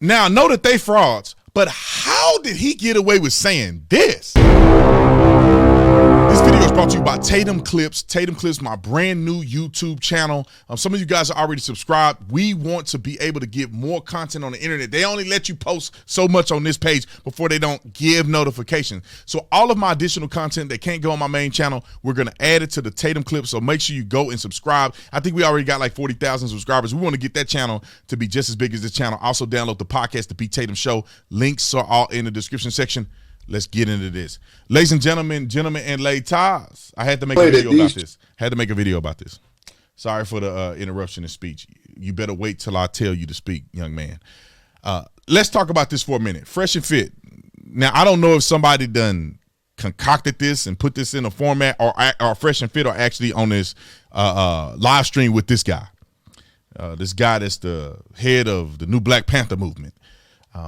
Now, I know that they frauds, but how did he get away with saying this? This video is brought to you by Tatum Clips. Tatum Clips, my brand new YouTube channel. Some of you guys are already subscribed. We want to be able to get more content on the internet. They only let you post so much on this page before they don't give notifications. So all of my additional content that can't go on my main channel, we're going to add it to the Tatum Clips. So make sure you go and subscribe. I think we already got like 40,000 subscribers. We want to get that channel to be just as big as this channel. Also download the podcast, The Pete Tatum Show. Links are all in the description section. Let's get into this. Ladies and gentlemen, and ladies, I had to make a video about this. Sorry for the interruption in speech. You better wait till I tell you to speak, young man. Let's talk about this for a minute. Fresh and Fit. Now, I don't know if somebody done concocted this and put this in a format, or Fresh and Fit are actually on this live stream with this guy. This guy that's the head of the new Black Panther movement.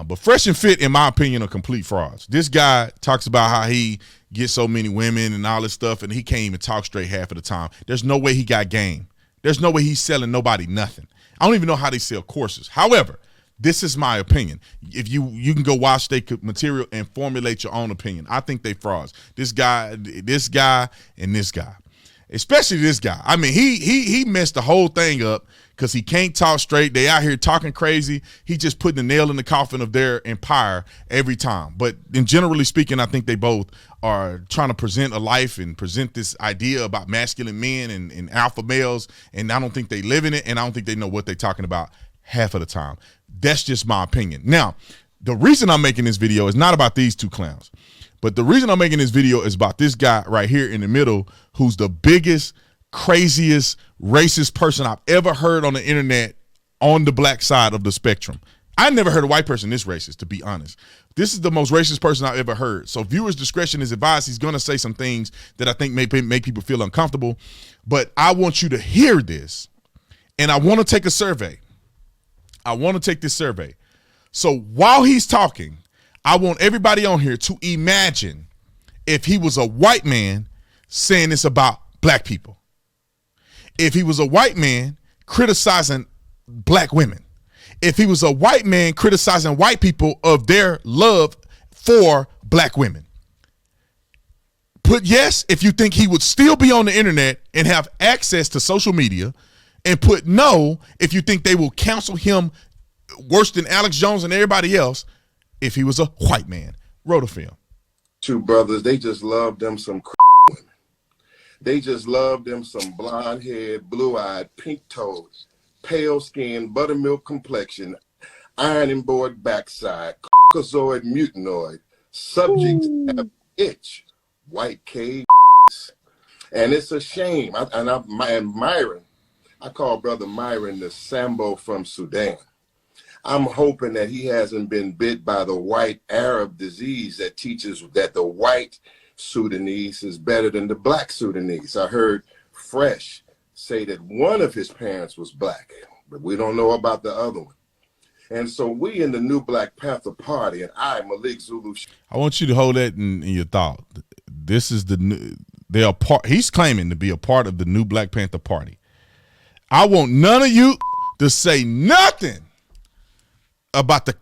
But Fresh and Fit, in my opinion, are complete frauds. This guy talks about how he gets so many women and all this stuff, and he can't even talk straight half of the time. There's no way he got game. There's no way he's selling nobody nothing. I don't even know how they sell courses. However, this is my opinion. If you can go watch their material and formulate your own opinion. I think they frauds. This guy, and this guy. Especially this guy. I mean, he messed the whole thing up because he can't talk straight. They out here talking crazy. He just putting the nail in the coffin of their empire every time. But in generally speaking, I think they both are trying to present a life and present this idea about masculine men and alpha males. And I don't think they live in it, and I don't think they know what they're talking about half of the time. That's just my opinion. Now, the reason I'm making this video is not about these two clowns. But the reason I'm making this video is about this guy right here in the middle, who's the biggest, craziest, racist person I've ever heard on the internet on the black side of the spectrum. I never heard a white person this racist, to be honest. This is the most racist person I've ever heard. So viewers' discretion is advised. He's going to say some things that I think may make people feel uncomfortable. But I want you to hear this, and I want to take a survey. I want to take this survey. So while he's talking, I want everybody on here to imagine if he was a white man saying this about black people. If he was a white man criticizing black women. If he was a white man criticizing white people of their love for black women. Put yes if you think he would still be on the internet and have access to social media, and put no if you think they will counsel him worse than Alex Jones and everybody else if he was a white man. Roll the film. Two brothers, they just love them some women. They just love them some blonde-haired, blue-eyed, pink-toed, pale-skinned, buttermilk complexion, ironing board backside, caucasoid mutanoid, subjects have itch, white cave. And it's a shame. And Myron, I call brother Myron the Sambo from Sudan. I'm hoping that he hasn't been bit by the white Arab disease that teaches that the white Sudanese is better than the black Sudanese. I heard Fresh say that one of his parents was black, but we don't know about the other one. And so we in the new Black Panther Party, and I, Malik Zulu. I want you to hold that in your thought. This is the new, they are part, he's claiming to be a part of the new Black Panther Party. I want none of you to say nothing about the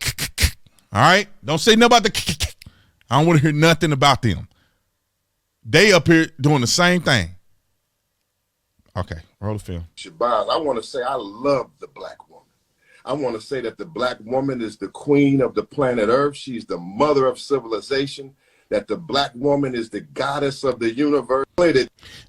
all right? Don't say nothing about the I don't want to hear nothing about them. They up here doing the same thing. Okay, roll the film. Shabazz, I want to say I love the black woman. I want to say that the black woman is the queen of the planet Earth. She's the mother of civilization. That the black woman is the goddess of the universe.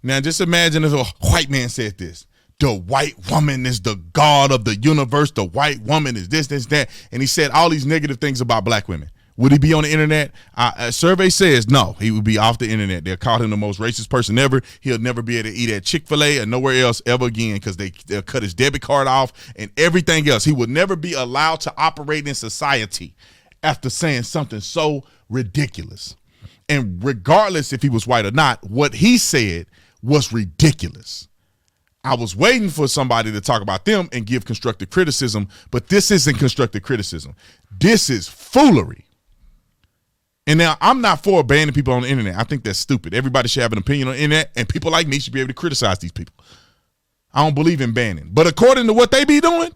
Now just imagine if a white man said this. The white woman is the god of the universe. The white woman is this, that. And he said all these negative things about black women. Would he be on the internet? A survey says no, he would be off the internet. They'll call him the most racist person ever. He'll never be able to eat at Chick-fil-A or nowhere else ever again because they'll cut his debit card off and everything else. He would never be allowed to operate in society after saying something so ridiculous. And regardless if he was white or not, what he said was ridiculous. I was waiting for somebody to talk about them and give constructive criticism, but this isn't constructive criticism. This is foolery. And now I'm not for banning people on the internet. I think that's stupid. Everybody should have an opinion on the internet, and people like me should be able to criticize these people. I don't believe in banning. But according to what they be doing,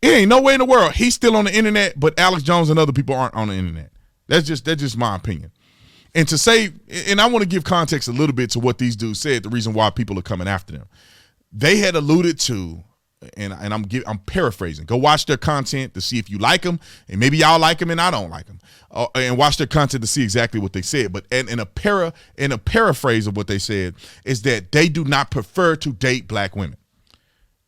It ain't no way in the world he's still on the internet, but Alex Jones and other people aren't on the internet. That's just my opinion. And to say, and I want to give context a little bit to what these dudes said, the reason why people are coming after them. They had alluded to, and I'm paraphrasing. Go watch their content to see if you like them, and maybe y'all like them and I don't like them, and watch their content to see exactly what they said. But in a paraphrase of what they said is that they do not prefer to date black women.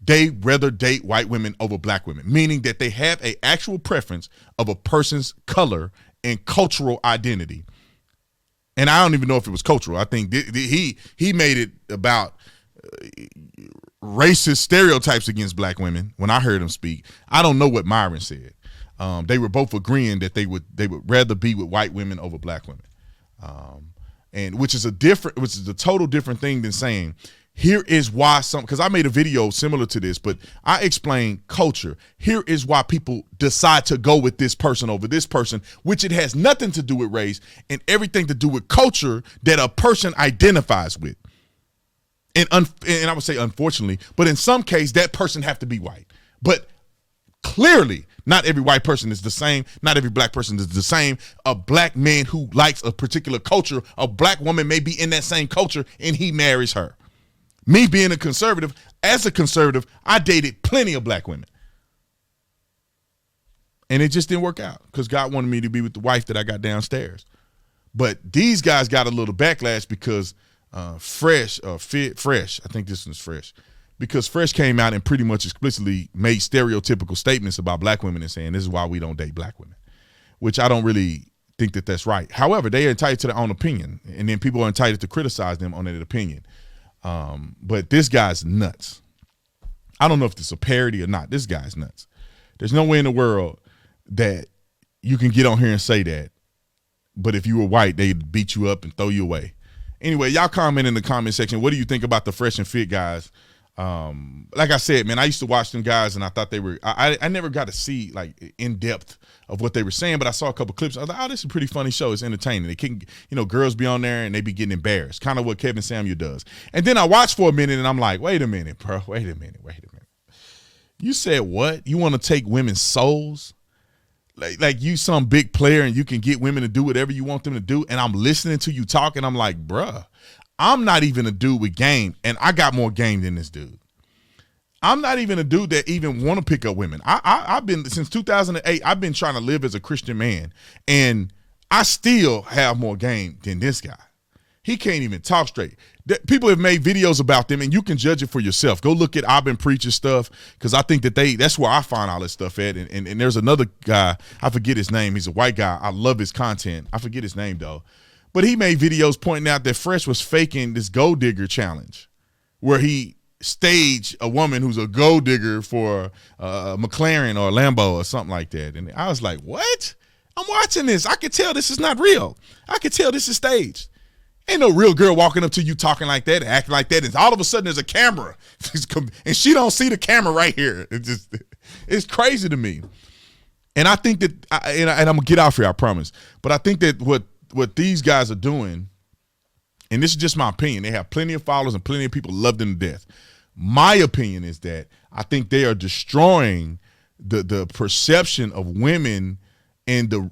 They rather date white women over black women, meaning that they have an actual preference of a person's color and cultural identity. And I don't even know if it was cultural. I think he made it about racist stereotypes against black women when I heard him speak. I don't know what Myron said. They were both agreeing that they would rather be with white women over black women, and which is a total different thing than saying, here is why because I made a video similar to this, but I explained culture. Here is why people decide to go with this person over this person, which it has nothing to do with race and everything to do with culture that a person identifies with. And I would say unfortunately, but in some case that person have to be white. But clearly not every white person is the same. Not every black person is the same. A black man who likes a particular culture, a black woman may be in that same culture and he marries her. Me being a conservative, as a conservative, I dated plenty of black women. And it just didn't work out because God wanted me to be with the wife that I got downstairs. But these guys got a little backlash because Fresh, I think this one's Fresh, because Fresh came out and pretty much explicitly made stereotypical statements about black women and saying this is why we don't date black women, which I don't really think that that's right. However, they are entitled to their own opinion, and then people are entitled to criticize them on that opinion. But this guy's nuts. I don't know if it's a parody or not. This guy's nuts. There's no way in the world that you can get on here and say that, but if you were white, they'd beat you up and throw you away. Anyway, y'all comment in the comment section. What do you think about the Fresh and Fit guys? Like I said, man, I used to watch them guys and I thought they were, I never got to see like in depth of what they were saying, but I saw a couple clips. I was like, oh, this is a pretty funny show. It's entertaining. They can, girls be on there and they be getting embarrassed, kind of what Kevin Samuel does. And then I watched for a minute and I'm like, wait a minute, bro. Wait a minute. You said what? You want to take women's souls? Like you some big player and you can get women to do whatever you want them to do. And I'm listening to you talk and I'm like, bruh, I'm not even a dude with game, and I got more game than this dude. I'm not even a dude that even want to pick up women. I've been, since 2008, I've been trying to live as a Christian man, and I still have more game than this guy. He can't even talk straight. People have made videos about them, and you can judge it for yourself. Go look at I've Been Preaching stuff, because I think that that's where I find all this stuff at. And there's another guy, I forget his name. He's a white guy. I love his content. I forget his name, though. But he made videos pointing out that Fresh was faking this gold digger challenge where he staged a woman who's a gold digger for a McLaren or a Lambo or something like that. And I was like, what? I'm watching this. I can tell this is not real. I can tell this is staged. Ain't no real girl walking up to you talking like that, acting like that, and all of a sudden there's a camera, and she don't see the camera right here. It's crazy to me. And I think that, and I'm gonna get off here, I promise. But I think that what these guys are doing, and this is just my opinion, they have plenty of followers and plenty of people love them to death. My opinion is that I think they are destroying the perception of women and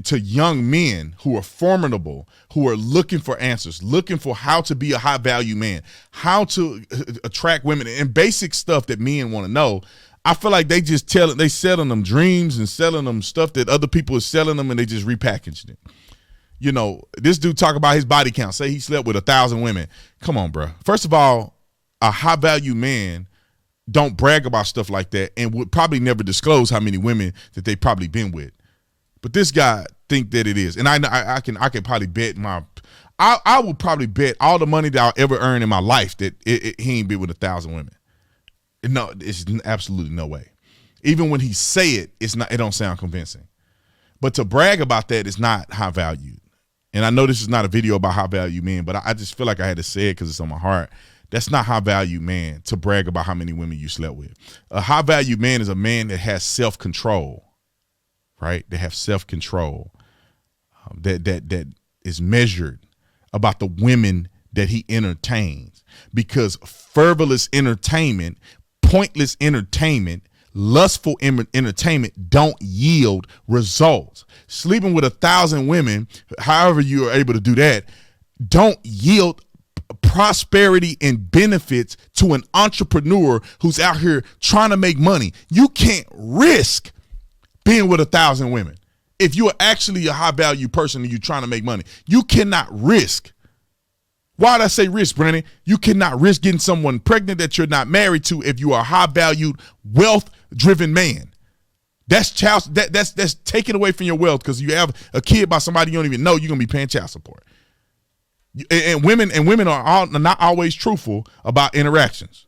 to young men who are formidable, who are looking for answers, looking for how to be a high value man, how to attract women, and basic stuff that men want to know. I feel like they selling them dreams and selling them stuff that other people are selling them, and they just repackaging it. This dude talk about his body count, say he slept with 1,000 women. Come on, bro. First of all, a high value man don't brag about stuff like that and would probably never disclose how many women that they probably been with. But this guy think that it is. And I can probably bet I would probably bet all the money that I'll ever earn in my life that he ain't been with 1,000 women. No, it's absolutely no way. Even when he say it, it don't sound convincing. But to brag about that is not high value. And I know this is not a video about high value men, but I just feel like I had to say it because it's on my heart. That's not high value man to brag about how many women you slept with. A high value man is a man that has self-control, right? They have self-control that is measured about the women that he entertains, because frivolous entertainment, pointless entertainment, lustful entertainment don't yield results. Sleeping with 1,000 women, however you are able to do that, don't yield prosperity and benefits to an entrepreneur who's out here trying to make money. You can't risk being with 1,000 women. If you are actually a high value person and you're trying to make money, you cannot risk. Why did I say risk, Brandon? You cannot risk getting someone pregnant that you're not married to if you are a high valued, wealth driven man. That's that's taken away from your wealth, because you have a kid by somebody you don't even know, you're gonna be paying child support. And women are not always truthful about interactions.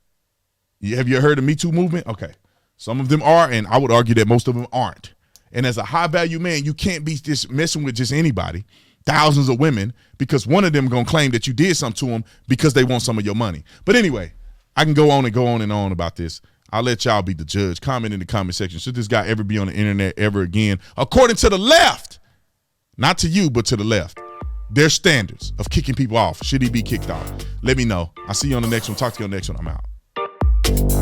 Have you heard of the Me Too movement? Okay. Some of them are, and I would argue that most of them aren't. And as a high value man, you can't be just messing with just anybody, thousands of women, because one of them gonna claim that you did something to them because they want some of your money. But anyway, I can go on and on about this. I'll let y'all be the judge. Comment in the comment section. Should this guy ever be on the internet ever again? According to the left, not to you, but to the left, their standards of kicking people off. Should he be kicked off? Let me know. I'll see you on the next one. Talk to you on the next one. I'm out.